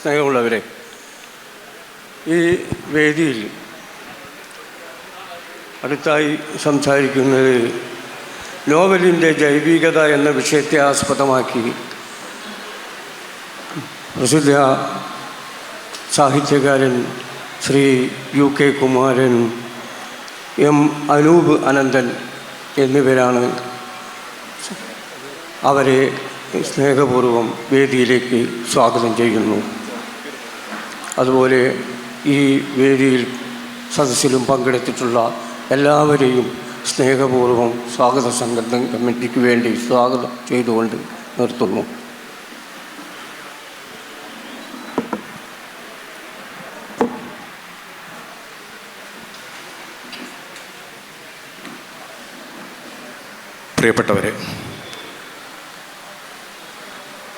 സ്നേഹമുള്ളവരെ, ഈ വേദിയിൽ അടുത്തായി സംസാരിക്കുന്നത് നോവലിൻ്റെ ജൈവികത എന്ന വിഷയത്തെ ആസ്പദമാക്കി പ്രസിദ്ധ സാഹിത്യകാരൻ ശ്രീ UK കുമാരൻ, അനൂപ് അനന്തൻ എന്നിവരാണ്. അവരെ സ്നേഹപൂർവ്വം വേദിയിലേക്ക് സ്വാഗതം ചെയ്യുന്നു. അതുപോലെ ഈ വേദിയിൽ സദസ്സിലും പങ്കെടുത്തിട്ടുള്ള എല്ലാവരെയും സ്നേഹപൂർവ്വം സ്വാഗത സംഘം കമ്മിറ്റിക്ക് വേണ്ടി സ്വാഗതം ചെയ്തുകൊണ്ട് നിർത്തുന്നു. പ്രിയപ്പെട്ടവരെ,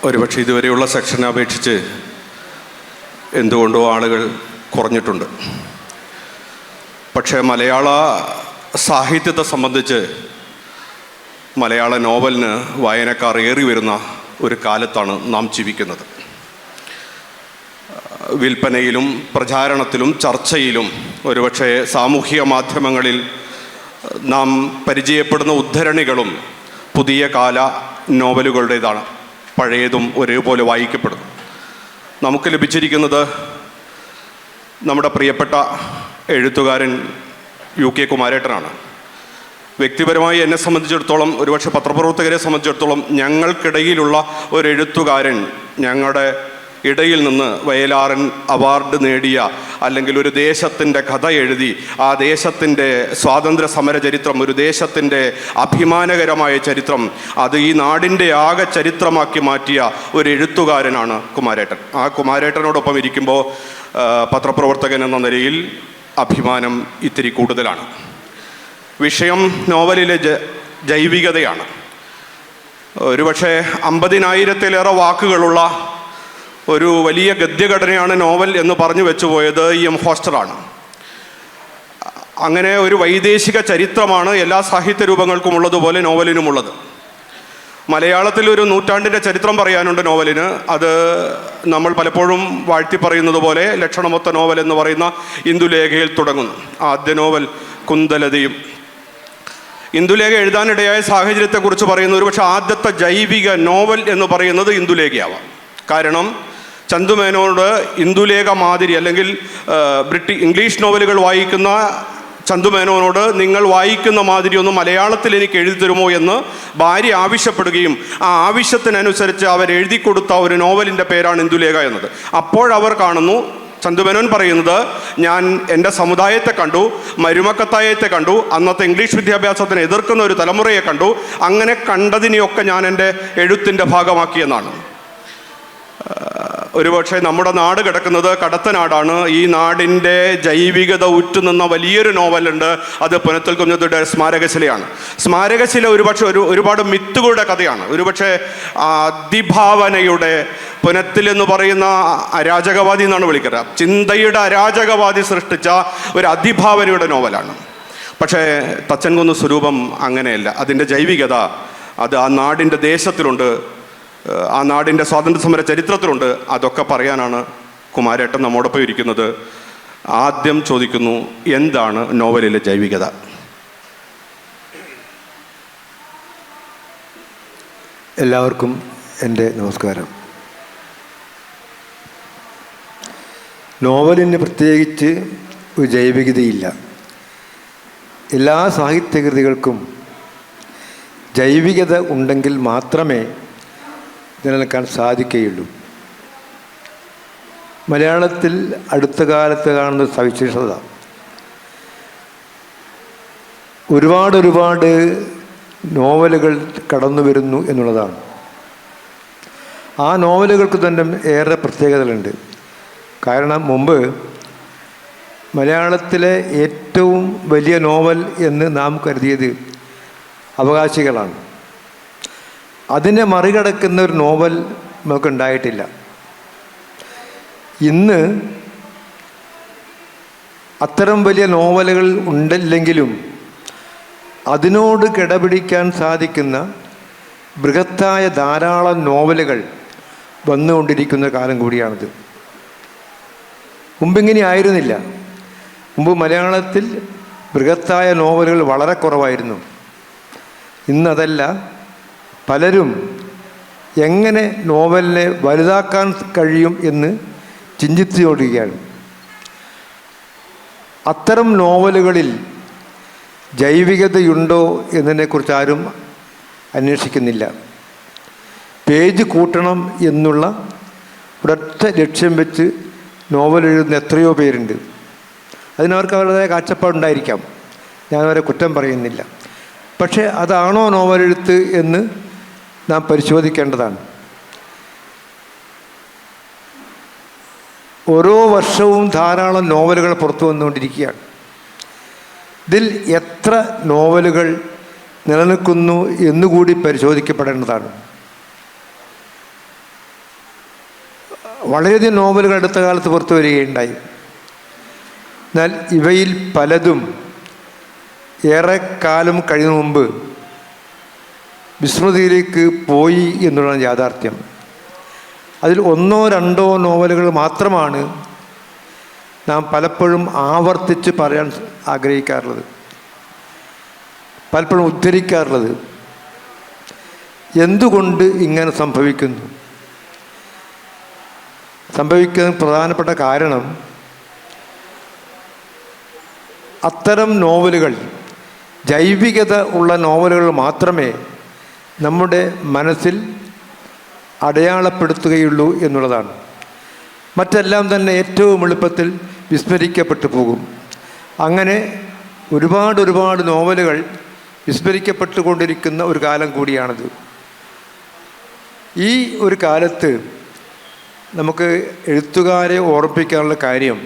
ഒരുപക്ഷെ ഇതുവരെയുള്ള സെക്ഷനെ അപേക്ഷിച്ച് എന്തുകൊണ്ടോ ആളുകൾ കുറഞ്ഞിട്ടുണ്ട്. പക്ഷേ മലയാള സാഹിത്യത്തെ സംബന്ധിച്ച് മലയാള നോവലിന് വായനക്കാർ ഏറി വരുന്ന ഒരു കാലത്താണ് നാം ജീവിക്കുന്നത്. വിൽപ്പനയിലും പ്രചാരണത്തിലും ചർച്ചയിലും ഒരുപക്ഷെ സാമൂഹിക മാധ്യമങ്ങളിൽ നാം പരിചയപ്പെടുന്ന ഉദ്ധരണികളും പുതിയ കാല നോവലുകളുടേതാണ്. പഴയതും ഒരേപോലെ വായിക്കപ്പെടുന്നു. നമുക്ക് ലഭിച്ചിരിക്കുന്നത് നമ്മുടെ പ്രിയപ്പെട്ട എഴുത്തുകാരൻ UK കുമാരേട്ടനാണ്. വ്യക്തിപരമായി എന്നെ സംബന്ധിച്ചിടത്തോളം, ഒരുപക്ഷെ പത്രപ്രവർത്തകരെ സംബന്ധിച്ചിടത്തോളം, ഞങ്ങൾക്കിടയിലുള്ള ഒരു എഴുത്തുകാരൻ, ഞങ്ങളുടെ ഇടയിൽ നിന്ന് വയലാറൻ അവാർഡ് നേടിയ, അല്ലെങ്കിൽ ഒരു ദേശത്തിൻ്റെ കഥ എഴുതി ആ ദേശത്തിൻ്റെ സ്വാതന്ത്ര്യ സമര ചരിത്രം, ഒരു ദേശത്തിൻ്റെ അഭിമാനകരമായ ചരിത്രം, അത് ഈ നാടിൻ്റെ ആകെ ചരിത്രമാക്കി മാറ്റിയ ഒരു എഴുത്തുകാരനാണ് കുമാരേട്ടൻ. ആ കുമാരേട്ടനോടൊപ്പം ഇരിക്കുമ്പോൾ പത്രപ്രവർത്തകൻ എന്ന നിലയിൽ അഭിമാനം ഇത്തിരി കൂടുതലാണ്. വിഷയം നോവലിലെ ജൈവികതയാണ്. ഒരുപക്ഷെ 50,000-ലേറെ വാക്കുകളുള്ള ഒരു വലിയ ഗദ്യഘടനയാണ് നോവൽ എന്ന് പറഞ്ഞു വെച്ചുപോയത് EM ഫോസ്റ്ററാണ്. അങ്ങനെ ഒരു വൈദേശിക ചരിത്രമാണ് എല്ലാ സാഹിത്യ രൂപങ്ങൾക്കും ഉള്ളതുപോലെ നോവലിനുമുള്ളത്. മലയാളത്തിൽ ഒരു നൂറ്റാണ്ടിൻ്റെ ചരിത്രം പറയാനുണ്ട് നോവലിന്. അത് നമ്മൾ പലപ്പോഴും വാഴ്ത്തി പറയുന്നത് പോലെ ലക്ഷണമൊത്ത നോവൽ എന്ന് പറയുന്ന ഇന്ദുലേഖയിൽ തുടങ്ങുന്നു. ആദ്യ നോവൽ കുന്തലതയും. ഇന്ദുലേഖ എഴുതാനിടയായ സാഹചര്യത്തെക്കുറിച്ച് പറയുന്ന ഒരുപക്ഷെ ആദ്യത്തെ ജൈവിക നോവൽ എന്ന് പറയുന്നത് ഇന്ദുലേഖയാവാം. കാരണം ചന്തുമേനോട് ഇന്ദുലേഖ മാതിരി, അല്ലെങ്കിൽ ഇംഗ്ലീഷ് നോവലുകൾ വായിക്കുന്ന ചന്തുമേനോനോട് നിങ്ങൾ വായിക്കുന്ന മാതിരി ഒന്ന് മലയാളത്തിൽ എനിക്ക് എഴുതി തരുമോ എന്ന് ഭാര്യ ആവശ്യപ്പെടുകയും ആ ആവശ്യത്തിനനുസരിച്ച് അവർ എഴുതി കൊടുത്ത ഒരു നോവലിൻ്റെ പേരാണ് ഇന്ദുലേഖ എന്നത്. അപ്പോഴവർ കാണുന്നു, ചന്തുമേനോൻ പറയുന്നത്, ഞാൻ എൻ്റെ സമുദായത്തെ കണ്ടു, മരുമക്കത്തായത്തെ കണ്ടു, അന്നത്തെ ഇംഗ്ലീഷ് വിദ്യാഭ്യാസത്തിനെ എതിർക്കുന്ന ഒരു തലമുറയെ കണ്ടു, അങ്ങനെ കണ്ടതിനെയൊക്കെ ഞാൻ എൻ്റെ എഴുത്തിൻ്റെ ഭാഗമാക്കിയെന്നാണ്. ഒരുപക്ഷെ നമ്മുടെ നാട് കിടക്കുന്നത് കടത്തനാടാണ്. ഈ നാടിൻ്റെ ജൈവികത ഉറ്റുനിന്ന വലിയൊരു നോവലുണ്ട്. അത് പുനത്തിൽ കുഞ്ഞത്തുടെ സ്മാരകശിലയാണ്. സ്മാരകശില ഒരുപക്ഷെ ഒരുപാട് മിത്തുകളുടെ കഥയാണ്. ഒരുപക്ഷെ അതിഭാവനയുടെ, പുനത്തിൽ എന്ന് പറയുന്ന അരാജകവാദി എന്നാണ് വിളിക്കുന്നത്, ചിന്തയുടെ അരാജകവാദി സൃഷ്ടിച്ച ഒരു അതിഭാവനയുടെ നോവലാണ്. പക്ഷേ തച്ചൻകുന്ന് സ്വരൂപം അങ്ങനെയല്ല. അതിൻ്റെ ജൈവികത അത് ആ നാടിൻ്റെ ദേശത്തിലുണ്ട്, ആ നാടിൻ്റെ സ്വാതന്ത്ര്യ സമര ചരിത്രത്തിലുണ്ട്. അതൊക്കെ പറയാനാണ് കുമാരേട്ടൻ നമ്മോടൊപ്പം ഇരിക്കുന്നത്. ആദ്യം ചോദിക്കുന്നു, എന്താണ് നോവലിലെ ജൈവികത? എല്ലാവർക്കും എൻ്റെ നമസ്കാരം. നോവലിന് പ്രത്യേകിച്ച് ഒരു ജൈവികതയില്ല. എല്ലാ സാഹിത്യകൃതികൾക്കും ജൈവികത ഉണ്ടെങ്കിൽ മാത്രമേ നിലനിൽക്കാൻ സാധിക്കുകയുള്ളൂ. മലയാളത്തിൽ അടുത്ത കാലത്ത് കാണുന്ന സവിശേഷത, ഒരുപാട് നോവലുകൾ കടന്നു വരുന്നു എന്നുള്ളതാണ്. ആ നോവലുകൾക്ക് തന്നെ ഏറെ പ്രത്യേകതകളുണ്ട്. കാരണം മുമ്പ് മലയാളത്തിലെ ഏറ്റവും വലിയ നോവൽ എന്ന് നാം കരുതിയത് അവകാശികളാണ്. അതിനെ മറികടക്കുന്ന ഒരു നോവൽ നമുക്കുണ്ടായിട്ടില്ല. ഇന്ന് അത്തരം വലിയ നോവലുകൾ ഉണ്ടില്ലെങ്കിലും അതിനോട് കിടപിടിക്കാൻ സാധിക്കുന്ന ബൃഹത്തായ ധാരാളം നോവലുകൾ വന്നുകൊണ്ടിരിക്കുന്ന കാലം കൂടിയാണിത്. മുമ്പിങ്ങനെ ആയിരുന്നില്ല. മുമ്പ് മലയാളത്തിൽ ബൃഹത്തായ നോവലുകൾ വളരെ കുറവായിരുന്നു. ഇന്നതല്ല, പലരും എങ്ങനെ നോവലിനെ വലുതാക്കാൻ കഴിയും എന്ന് ചിന്തിച്ചുകൊണ്ടിരിക്കുകയാണ്. അത്തരം നോവലുകളിൽ ജൈവികതയുണ്ടോ എന്നതിനെക്കുറിച്ച് ആരും അന്വേഷിക്കുന്നില്ല. പേജ് കൂട്ടണം എന്നുള്ള ഒരൊറ്റ ലക്ഷ്യം വെച്ച് നോവൽ എഴുതുന്ന എത്രയോ പേരുണ്ട്. അതിനവർക്ക് അവരുടേതായ കാഴ്ചപ്പാടുണ്ടായിരിക്കാം, ഞാനവരെ കുറ്റം പറയുന്നില്ല. പക്ഷേ അതാണോ നോവലെഴുത്ത് എന്ന് നാം പരിശോധിക്കേണ്ടതാണ്. ഓരോ വർഷവും ധാരാളം നോവലുകൾ പുറത്തു വന്നുകൊണ്ടിരിക്കുകയാണ്. ഇതിൽ എത്ര നോവലുകൾ നിലനിൽക്കുന്നു എന്നുകൂടി പരിശോധിക്കപ്പെടേണ്ടതാണ്. വളരെയധികം നോവലുകൾ അടുത്ത കാലത്ത് പുറത്തു വരികയുണ്ടായി. എന്നാൽ ഇവയിൽ പലതും ഏറെക്കാലം കഴിഞ്ഞ മുമ്പ് വിസ്മൃതിയിലേക്ക് പോയി എന്നുള്ളതാണ് യാഥാർത്ഥ്യം. അതിൽ ഒന്നോ രണ്ടോ നോവലുകൾ മാത്രമാണ് നാം പലപ്പോഴും ആവർത്തിച്ച് പറയാൻ ആഗ്രഹിക്കാറുള്ളത്, പലപ്പോഴും ഉദ്ധരിക്കാറുള്ളത്. എന്തുകൊണ്ട് ഇങ്ങനെ സംഭവിക്കുന്നു? സംഭവിക്കുന്ന പ്രധാനപ്പെട്ട കാരണം അത്തരം നോവലുകൾ, ജൈവികത ഉള്ള നോവലുകൾ മാത്രമേ നമ്മുടെ മനസ്സിൽ അടയാളപ്പെടുത്തുകയുള്ളൂ എന്നുള്ളതാണ്. മറ്റെല്ലാം തന്നെ ഏറ്റവും എളുപ്പത്തിൽ വിസ്മരിക്കപ്പെട്ടു പോകും. അങ്ങനെ ഒരുപാട് നോവലുകൾ വിസ്മരിക്കപ്പെട്ടുകൊണ്ടിരിക്കുന്ന ഒരു കാലം കൂടിയാണിത്. ഈ ഒരു കാലത്ത് നമുക്ക് എഴുത്തുകാരെ ഓർമ്മിപ്പിക്കാനുള്ള കാര്യം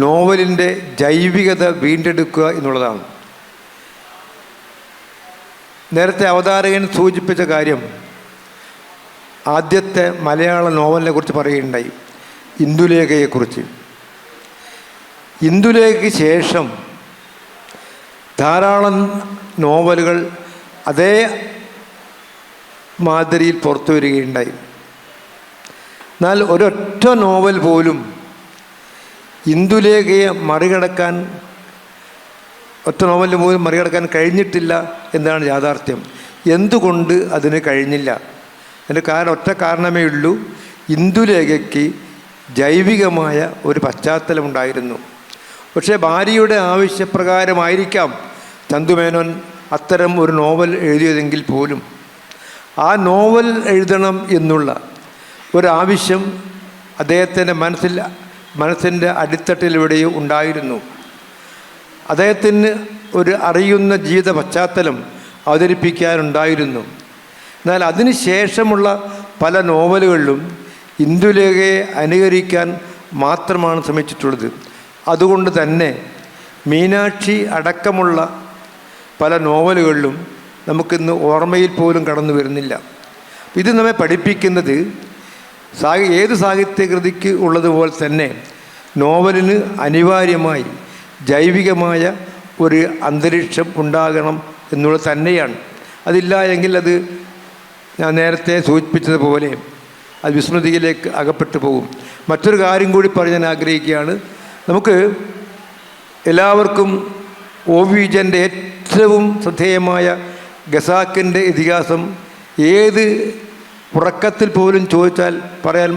നോവലിൻ്റെ ജൈവികത വീണ്ടെടുക്കുക എന്നുള്ളതാണ്. നേരത്തെ അവതാരകൻ സൂചിപ്പിച്ച കാര്യം ആദ്യത്തെ മലയാള നോവലിനെ കുറിച്ച് പറയുകയുണ്ടായി, ഇന്ദുലേഖയെക്കുറിച്ച്. ഇന്ദുലേഖയ്ക്ക് ശേഷം ധാരാളം നോവലുകൾ അതേ മാതിരിയിൽ പുറത്തു വരികയുണ്ടായി. എന്നാൽ ഒരൊറ്റ നോവൽ പോലും ഇന്ദുലേഖയെ മറികടക്കാൻ, ഒറ്റ നോവലിന് പോലും മറികടക്കാൻ കഴിഞ്ഞിട്ടില്ല എന്നാണ് യാഥാർത്ഥ്യം. എന്തുകൊണ്ട് അതിന് കഴിഞ്ഞില്ല? അതിൻ്റെ ഒറ്റ കാരണമേ ഉള്ളൂ, ഇന്ദുലേഖയ്ക്ക് ജൈവികമായ ഒരു പശ്ചാത്തലമുണ്ടായിരുന്നു. പക്ഷേ ഭാര്യയുടെ ആവശ്യപ്രകാരമായിരിക്കാം ചന്തുമേനോൻ അത്തരം ഒരു നോവൽ എഴുതിയതെങ്കിൽ പോലും ആ നോവൽ എഴുതണം എന്നുള്ള ഒരാവശ്യം അദ്ദേഹത്തിൻ്റെ മനസ്സിൻ്റെ അടിത്തട്ടിലെവിടെയോ ഉണ്ടായിരുന്നു. അദ്ദേഹത്തിന് ഒരു അറിയുന്ന ജീവിത പശ്ചാത്തലം അവതരിപ്പിക്കാനുണ്ടായിരുന്നു. എന്നാൽ അതിന് ശേഷമുള്ള പല നോവലുകളിലും ഇന്ദുലേഖയെ അനുകരിക്കാൻ മാത്രമാണ് ശ്രമിച്ചിട്ടുള്ളത്. അതുകൊണ്ട് തന്നെ മീനാക്ഷി അടക്കമുള്ള പല നോവലുകളിലും നമുക്കിന്ന് ഓർമ്മയിൽ പോലും കടന്നു വരുന്നില്ല. ഇത് നമ്മെ പഠിപ്പിക്കുന്നത് ഏത് സാഹിത്യകൃതിക്ക് ഉള്ളതുപോലെ തന്നെ നോവലിന് അനിവാര്യമായി ജൈവികമായ ഒരു അന്തരീക്ഷം ഉണ്ടാകണം എന്നുള്ളത് തന്നെയാണ്. അതില്ല എങ്കിൽ അത് ഞാൻ നേരത്തെ സൂചിപ്പിച്ചതുപോലെ അത് വിസ്മൃതിയിലേക്ക് അകപ്പെട്ടു പോകും. മറ്റൊരു കാര്യം കൂടി പറയാൻ ആഗ്രഹിക്കുകയാണ്. നമുക്ക് എല്ലാവർക്കും OV വിജയൻ്റെ ഏറ്റവും ശ്രദ്ധേയമായ ഖസാക്കിൻ്റെ ഇതിഹാസം ഏത് ഉറക്കത്തിൽ പോലും ചോദിച്ചാൽ പറയാൻ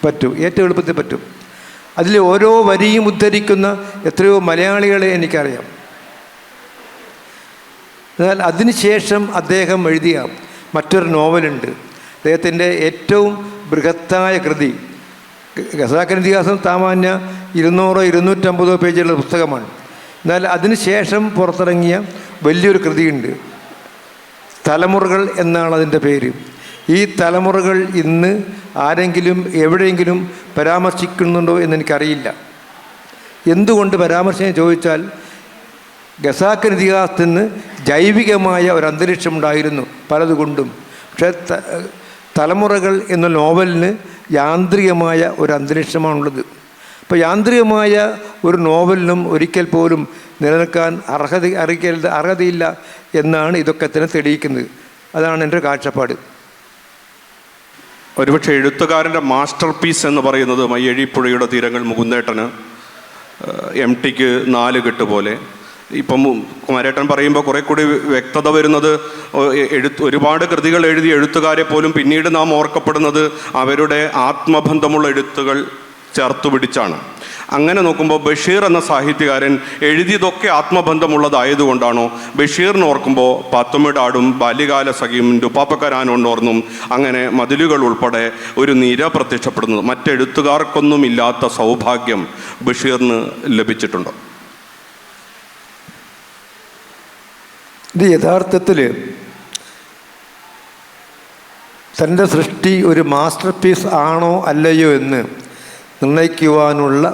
പറ്റും, ഏറ്റവും എളുപ്പത്തിൽ പറ്റും. അതിൽ ഓരോ വരിയും ഉദ്ധരിക്കുന്ന എത്രയോ മലയാളികളെ എനിക്കറിയാം. എന്നാൽ അതിനുശേഷം അദ്ദേഹം എഴുതിയ മറ്റൊരു നോവലുണ്ട്, അദ്ദേഹത്തിൻ്റെ ഏറ്റവും ബൃഹത്തായ കൃതി. ഖസാക്കിൻ്റെ ഇതിഹാസം സാമാന്യ 200-250 പേജുള്ള പുസ്തകമാണ്. എന്നാൽ അതിനുശേഷം പുറത്തിറങ്ങിയ വലിയൊരു കൃതിയുണ്ട്, തലമുറകൾ എന്നാണ് അതിൻ്റെ പേര്. ഈ തലമുറകൾ ഇന്ന് ആരെങ്കിലും എവിടെയെങ്കിലും പരാമർശിക്കുന്നുണ്ടോ എന്നെനിക്കറിയില്ല. എന്തുകൊണ്ട് പരാമർശം ചോദിച്ചാൽ ഖസാക്കിൻ്റെ ഇതിഹാസത്തിന് ജൈവികമായ ഒരു അന്തരീക്ഷമുണ്ടായിരുന്നു പലതുകൊണ്ടും. പക്ഷേ തലമുറകൾ എന്ന നോവലിന് യാന്ത്രികമായ ഒരു അന്തരീക്ഷമാണുള്ളത്. അപ്പോൾ യാന്ത്രികമായ ഒരു നോവലിനും ഒരിക്കൽ പോലും നിലനിൽക്കാൻ അർഹതയില്ല എന്നാണ് ഇതൊക്കെ തന്നെ തെളിയിക്കുന്നത്. അതാണ് എൻ്റെ കാഴ്ചപ്പാട്. ഒരുപക്ഷെ എഴുത്തുകാരൻ്റെ മാസ്റ്റർ പീസ് എന്ന് പറയുന്നത് മയ്യഴിപ്പുഴയുടെ തീരങ്ങൾ മുകുന്ദേട്ടന്, എം ടിക്ക് 4 കെട്ട് പോലെ. ഇപ്പം കുമാരേട്ടൻ പറയുമ്പോൾ കുറെ കൂടി വ്യക്തത വരുന്നത് ഒരുപാട് കൃതികൾ എഴുതിയ എഴുത്തുകാരെ പോലും പിന്നീട് നാം ഓർക്കപ്പെടുന്നത് അവരുടെ ആത്മബന്ധമുള്ള എഴുത്തുകൾ ചേർത്തു പിടിച്ചാണ്. അങ്ങനെ നോക്കുമ്പോൾ ബഷീർ എന്ന സാഹിത്യകാരൻ എഴുതിയതൊക്കെ ആത്മബന്ധമുള്ളതായതുകൊണ്ടാണോ ബഷീറിനെ ഓർക്കുമ്പോൾ പാത്തുമ്മയുടെ ആടും ബാല്യകാല സഖിയും ഡുപ്പാപ്പക്കാരാനോർന്നും അങ്ങനെ മതിലുകൾ ഉൾപ്പെടെ ഒരു നിര പ്രത്യക്ഷപ്പെടുന്നത്? മറ്റെഴുത്തുകാർക്കൊന്നുമില്ലാത്ത സൗഭാഗ്യം ബഷീറിന് ലഭിച്ചിട്ടുണ്ടോ? ഇത് യഥാർത്ഥത്തിൽ തൻ്റെ സൃഷ്ടി ഒരു മാസ്റ്റർ പീസ് ആണോ അല്ലയോ എന്ന് നിർണ്ണയിക്കുവാനുള്ള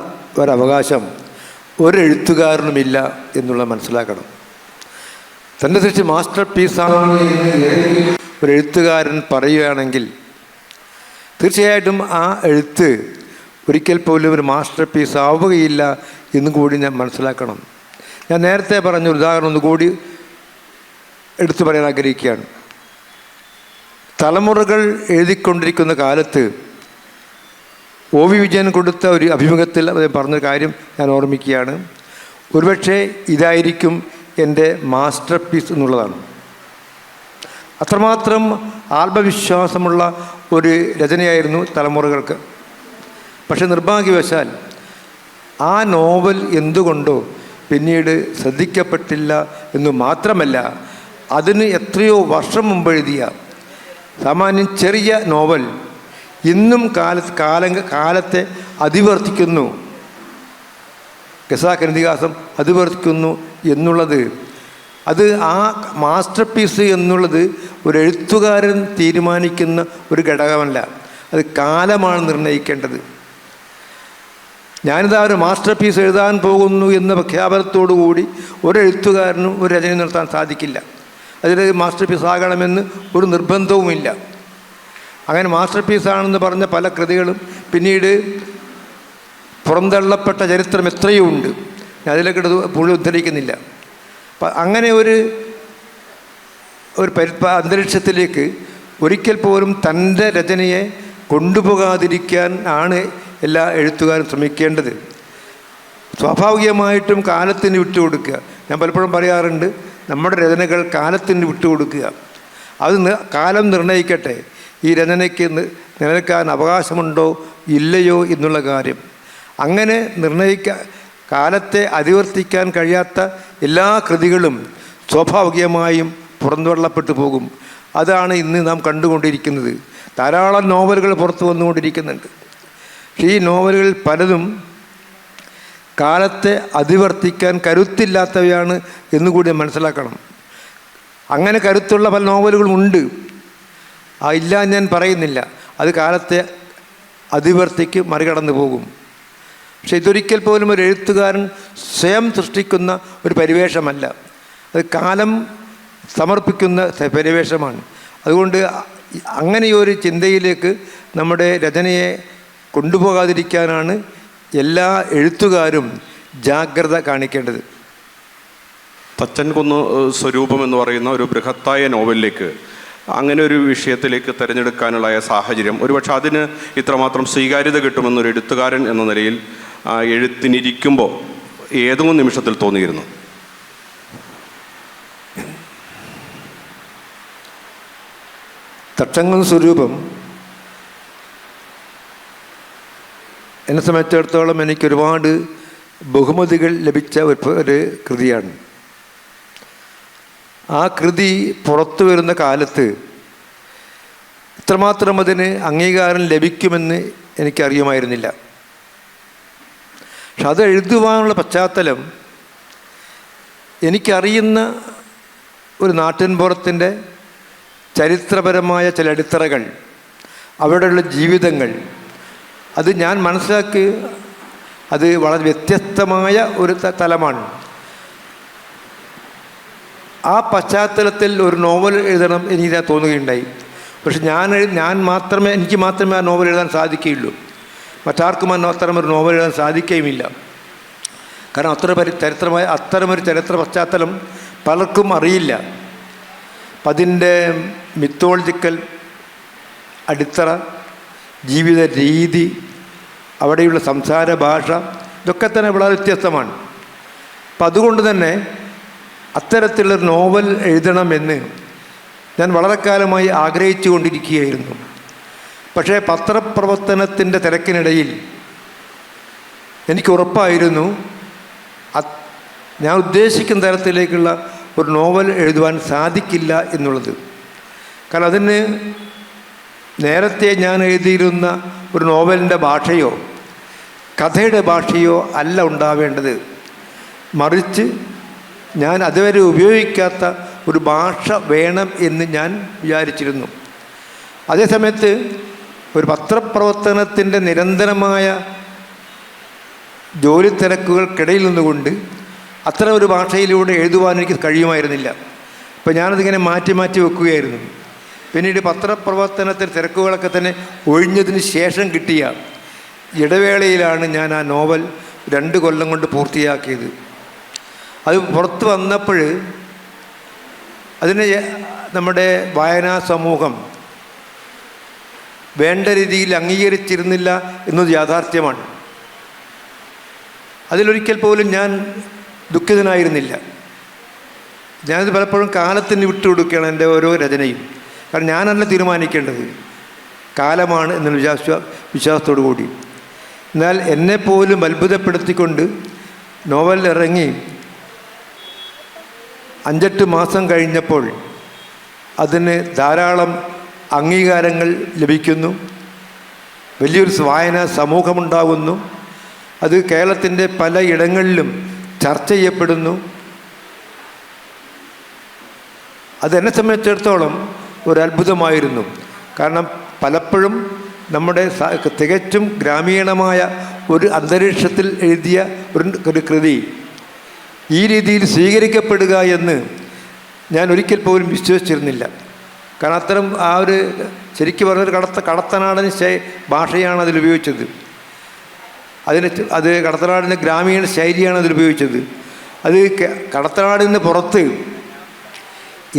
ഒരവകാശം ഒരെഴുത്തുകാരനുമില്ല എന്നുള്ളത് മനസ്സിലാക്കണം. തൻ്റെ സൃഷ്ടി മാസ്റ്റർ പീസാണോ എന്ന് ഒരു എഴുത്തുകാരൻ പറയുകയാണെങ്കിൽ തീർച്ചയായിട്ടും ആ എഴുത്ത് ഒരിക്കൽ പോലും ഒരു മാസ്റ്റർ പീസ് ആവുകയില്ല എന്നും കൂടി ഞാൻ മനസ്സിലാക്കണം. ഞാൻ നേരത്തെ പറഞ്ഞ ഉദാഹരണം ഒന്നുകൂടി എടുത്തു പറയാൻ ആഗ്രഹിക്കുകയാണ്. തലമുറകൾ എഴുതിക്കൊണ്ടിരിക്കുന്ന കാലത്ത് ഒ വി വിജയൻ കൊടുത്ത ഒരു അഭിമുഖത്തിൽ അദ്ദേഹം പറഞ്ഞൊരു കാര്യം ഞാൻ ഓർമ്മിക്കുകയാണ്. ഒരുപക്ഷെ ഇതായിരിക്കും എൻ്റെ മാസ്റ്റർ പീസ് എന്നുള്ളതാണ്. അത്രമാത്രം ആത്മവിശ്വാസമുള്ള ഒരു രചനയായിരുന്നു തലമുറകൾക്ക്. പക്ഷെ നിർഭാഗ്യവശാൽ ആ നോവൽ എന്തുകൊണ്ടോ പിന്നീട് ശ്രദ്ധിക്കപ്പെട്ടില്ല എന്നു മാത്രമല്ല, അതിന് എത്രയോ വർഷം മുമ്പ് എഴുതിയ സാമാന്യം ചെറിയ നോവൽ ഇന്നും കാലത്തെ അതിവർത്തിക്കുന്നു, ഖസാക്കിൻ്റെ ഇതിഹാസം അതിവർത്തിക്കുന്നു എന്നുള്ളത്, അത് ആ മാസ്റ്റർ പീസ് എന്നുള്ളത് ഒരു എഴുത്തുകാരൻ തീരുമാനിക്കുന്ന ഒരു ഘടകമല്ല, അത് കാലമാണ് നിർണ്ണയിക്കേണ്ടത്. ഞാനിതാ ഒരു മാസ്റ്റർ പീസ് എഴുതാൻ പോകുന്നു എന്ന പ്രഖ്യാപനത്തോടു കൂടി ഒരു എഴുത്തുകാരനും ഒരു രചന നിർത്താൻ സാധിക്കില്ല. അതിൽ മാസ്റ്റർ പീസ് ആകണമെന്ന് ഒരു നിർബന്ധവുമില്ല. അങ്ങനെ മാസ്റ്റർ പീസാണെന്ന് പറഞ്ഞ പല കൃതികളും പിന്നീട് പുറന്തള്ളപ്പെട്ട ചരിത്രം എത്രയോ ഉണ്ട്. ഞാൻ അതിലേക്ക് പുള്ളി ഉദ്ധരിക്കുന്നില്ല. അപ്പം അങ്ങനെ ഒരു അന്തരീക്ഷത്തിലേക്ക് ഒരിക്കൽ പോലും തൻ്റെ രചനയെ കൊണ്ടുപോകാതിരിക്കാൻ ആണ് എല്ലാ എഴുത്തുകാരും ശ്രമിക്കേണ്ടത്. സ്വാഭാവികമായിട്ടും കാലത്തിന് വിട്ടുകൊടുക്കുക. ഞാൻ പലപ്പോഴും പറയാറുണ്ട്, നമ്മുടെ രചനകൾ കാലത്തിന് വിട്ടുകൊടുക്കുക. അത് കാലം നിർണ്ണയിക്കട്ടെ ഈ രചനയ്ക്ക് നിലനിൽക്കാൻ അവകാശമുണ്ടോ ഇല്ലയോ എന്നുള്ള കാര്യം. അങ്ങനെ കാലത്തെ അതിവർത്തിക്കാൻ കഴിയാത്ത എല്ലാ കൃതികളും സ്വാഭാവികമായും പുറന്തള്ളപ്പെട്ടു പോകും. അതാണ് ഇന്ന് നാം കണ്ടുകൊണ്ടിരിക്കുന്നത്. ധാരാളം നോവലുകൾ പുറത്തു വന്നുകൊണ്ടിരിക്കുന്നുണ്ട്. ഈ നോവലുകളിൽ പലതും കാലത്തെ അതിവർത്തിക്കാൻ കരുത്തില്ലാത്തവയാണ് എന്നുകൂടി മനസ്സിലാക്കണം. അങ്ങനെ കരുത്തുള്ള പല നോവലുകളുമുണ്ട്, ഇല്ല ഞാൻ പറയുന്നില്ല. അത് കാലത്തെ അതിവർത്തിക്ക് മറികടന്നു പോകും. പക്ഷെ ഇതൊരിക്കൽ പോലും ഒരു എഴുത്തുകാരൻ സ്വയം സൃഷ്ടിക്കുന്ന ഒരു പരിവേഷമല്ല, അത് കാലം സമർപ്പിക്കുന്ന പരിവേഷമാണ്. അതുകൊണ്ട് അങ്ങനെയൊരു ചിന്തയിലേക്ക് നമ്മുടെ രചനയെ കൊണ്ടുപോകാതിരിക്കാനാണ് എല്ലാ എഴുത്തുകാരും ജാഗ്രത കാണിക്കേണ്ടത്. തച്ചൻകുന്ന് സ്വരൂപം എന്ന് പറയുന്ന ഒരു ബൃഹത്തായ നോവലിലേക്ക് അങ്ങനെ ഒരു വിഷയത്തിലേക്ക് തിരഞ്ഞെടുക്കാനുള്ള സാഹചര്യം, ഒരുപക്ഷെ അതിന് ഇത്രമാത്രം സ്വീകാര്യത കിട്ടുമെന്നൊരു എഴുത്തുകാരൻ എന്ന നിലയിൽ എഴുത്തിനിരിക്കുമ്പോൾ ഏതോ നിമിഷത്തിൽ തോന്നിയിരുന്നു? തച്ചൻകുന്ന് സ്വരൂപം എന്നെ സംബന്ധിച്ചിടത്തോളം എനിക്കൊരുപാട് ബഹുമതികൾ ലഭിച്ച ഒരു കൃതിയാണ്. ആ കൃതി പുറത്തു വരുന്ന കാലത്ത് ഇത്രമാത്രം അതിന് അംഗീകാരം ലഭിക്കുമെന്ന് എനിക്കറിയുമായിരുന്നില്ല. പക്ഷെ അത് എഴുതുവാനുള്ള പശ്ചാത്തലം എനിക്കറിയുന്ന ഒരു നാട്ടിൻപുറത്തിൻ്റെ ചരിത്രപരമായ ചില അടിത്തറകൾ, അവിടെയുള്ള ജീവിതങ്ങൾ, അത് ഞാൻ മനസ്സിലാക്കി അത് വളരെ വ്യത്യസ്തമായ ഒരു തലമാണ്. ആ പശ്ചാത്തലത്തിൽ ഒരു നോവൽ എഴുതണം എനിക്ക് തോന്നുകയുണ്ടായി. പക്ഷെ എനിക്ക് മാത്രമേ ആ നോവൽ എഴുതാൻ സാധിക്കുകയുള്ളൂ. മറ്റാർക്കും അത്തരമൊരു നോവൽ എഴുതാൻ സാധിക്കുകയുമില്ല. കാരണം അത്തരമൊരു ചരിത്ര പശ്ചാത്തലം പലർക്കും അറിയില്ല. അപ്പം അതിൻ്റെ മിത്തോളജിക്കൽ അടിത്തറ, ജീവിത രീതി, അവിടെയുള്ള സംസാര ഭാഷ, ഇതൊക്കെ തന്നെ വളരെ വ്യത്യസ്തമാണ്. അപ്പം അതുകൊണ്ട് തന്നെ അത്തരത്തിലുള്ളൊരു നോവൽ എഴുതണമെന്ന് ഞാൻ വളരെ കാലമായി ആഗ്രഹിച്ചു കൊണ്ടിരിക്കുകയായിരുന്നു. പക്ഷേ പത്രപ്രവർത്തനത്തിൻ്റെ തിരക്കിനിടയിൽ എനിക്ക് ഉറപ്പായിരുന്നു ഞാൻ ഉദ്ദേശിക്കുന്ന തരത്തിലേക്കുള്ള ഒരു നോവൽ എഴുതുവാൻ സാധിക്കില്ല എന്നുള്ളത്. കാരണം അതിന് നേരത്തെ ഞാൻ എഴുതിയിരുന്ന ഒരു നോവലിൻ്റെ ഭാഷയോ കഥയുടെ ഭാഷയോ അല്ല ഉണ്ടാവേണ്ടത്. മറിച്ച് ഞാൻ അതുവരെ ഉപയോഗിക്കാത്ത ഒരു ഭാഷ വേണം എന്ന് ഞാൻ വിചാരിച്ചിരുന്നു. അതേസമയത്ത് ഒരു പത്രപ്രവർത്തനത്തിൻ്റെ നിരന്തരമായ ജോലി തിരക്കുകൾക്കിടയിൽ നിന്നുകൊണ്ട് അത്തരം ഒരു ഭാഷയിലൂടെ എഴുതുവാൻ എനിക്ക് കഴിയുമായിരുന്നില്ല. അപ്പോൾ ഞാനതിങ്ങനെ മാറ്റി മാറ്റി വെക്കുകയായിരുന്നു. പിന്നീട് പത്രപ്രവർത്തനത്തിൽ തിരക്കുകളൊക്കെ തന്നെ ഒഴിഞ്ഞതിന് ശേഷം കിട്ടിയ ഇടവേളയിലാണ് ഞാൻ ആ നോവൽ 2 കൊല്ലം കൊണ്ട് പൂർത്തിയാക്കിയത്. അത് പുറത്ത് വന്നപ്പോൾ അതിനെ നമ്മുടെ വായനാ സമൂഹം വേണ്ട രീതിയിൽ അംഗീകരിച്ചിരുന്നില്ല എന്നത് യാഥാർത്ഥ്യമാണ്. അതിലൊരിക്കൽ പോലും ഞാൻ ദുഃഖിതനായിരുന്നില്ല. ഞാനിത് പലപ്പോഴും കാലത്തിന് വിട്ടുകൊടുക്കുകയാണ് എൻ്റെ ഓരോ രചനയും. കാരണം ഞാനല്ല തീരുമാനിക്കേണ്ടത്, കാലമാണ് എന്നുള്ള വിശ്വാസത്തോടു കൂടി. എന്നാൽ എന്നെപ്പോലും അത്ഭുതപ്പെടുത്തിക്കൊണ്ട് നോവൽ ഇറങ്ങി 5-8 മാസം കഴിഞ്ഞപ്പോൾ അതിന് ധാരാളം അംഗീകാരങ്ങൾ ലഭിക്കുന്നു, വലിയൊരു വായനാ സമൂഹമുണ്ടാകുന്നു, അത് കേരളത്തിൻ്റെ പല ഇടങ്ങളിലും ചർച്ച ചെയ്യപ്പെടുന്നു. അതെന്നെ സംബന്ധിച്ചിടത്തോളം ഒരത്ഭുതമായിരുന്നു. കാരണം പലപ്പോഴും നമ്മുടെ തികച്ചും ഗ്രാമീണമായ ഒരു അന്തരീക്ഷത്തിൽ എഴുതിയ ഒരു കൃതി ഈ രീതിയിൽ സ്വീകരിക്കപ്പെടുക എന്ന് ഞാൻ ഒരിക്കൽ പോലും വിശ്വസിച്ചിരുന്നില്ല. കാരണം അത്തരം ആ ഒരു ശരിക്കും പറഞ്ഞൊരു കടത്തനാടൻ ഭാഷയാണ് അതിലുപയോഗിച്ചത്. അത് കടത്തനാടിൻ്റെ ഗ്രാമീണ ശൈലിയാണ് അതിലുപയോഗിച്ചത്. അത് കടത്തനാടിന് പുറത്ത്